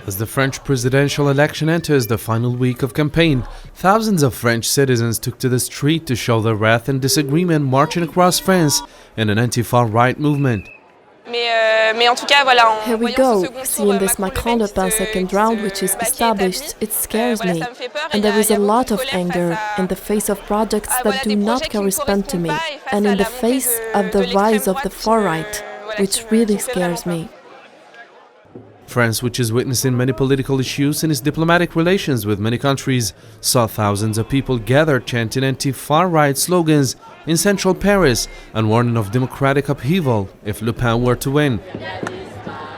As the French presidential election enters the final week of campaign, thousands of French citizens took to the street to show their wrath and disagreement, marching across France in an anti-far right movement. Here we go, seeing this Macron-Le Pen second round which is established, it scares me. And there is a lot of anger in the face of projects that do not correspond to me, and in the face of the rise of the far right, which really scares me. France, which is witnessing many political issues in its diplomatic relations with many countries, saw thousands of people gathered chanting anti-far right slogans in central Paris and warning of democratic upheaval if Le Pen were to win.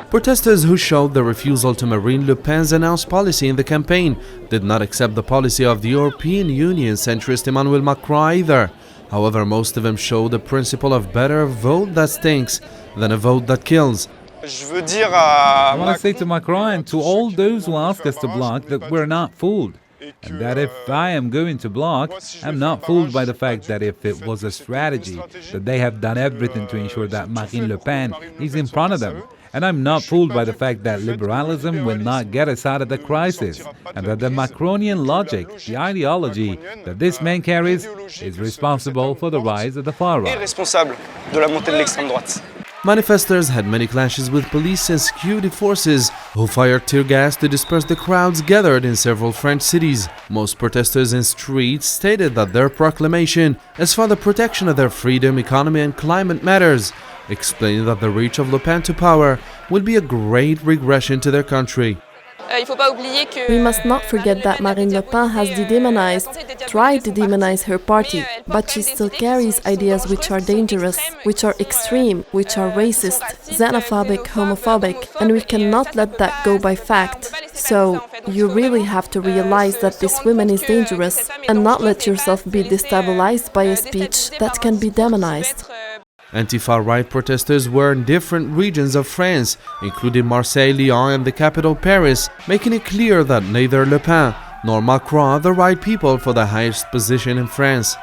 Protesters who showed their refusal to Marine Le Pen's announced policy in the campaign did not accept the policy of the European Union centrist Emmanuel Macron either. However, most of them showed the principle of better a vote that stinks than a vote that kills. I want to say to Macron and to all those who ask us to block that we're not fooled. And that if I am going to block, I'm not fooled by the fact that if it was a strategy, that they have done everything to ensure that Marine Le Pen is in front of them. And I'm not fooled by the fact that liberalism will not get us out of the crisis, and that the Macronian logic, the ideology that this man carries, is responsible for the rise of the far right. Manifestors had many clashes with police and security forces, who fired tear gas to disperse the crowds gathered in several French cities. Most protesters in streets stated that their proclamation is for the protection of their freedom, economy and climate matters, explaining that the reach of Le Pen to power will be a great regression to their country. We must not forget that Marine Le Pen has tried to demonize her party, but she still carries ideas which are dangerous, which are extreme, which are racist, xenophobic, homophobic, and we cannot let that go by fact. So, you really have to realize that this woman is dangerous and not let yourself be destabilized by a speech that can be demonized. Anti-far right protesters were in different regions of France, including Marseille, Lyon and the capital Paris, making it clear that neither Le Pen nor Macron are the right people for the highest position in France.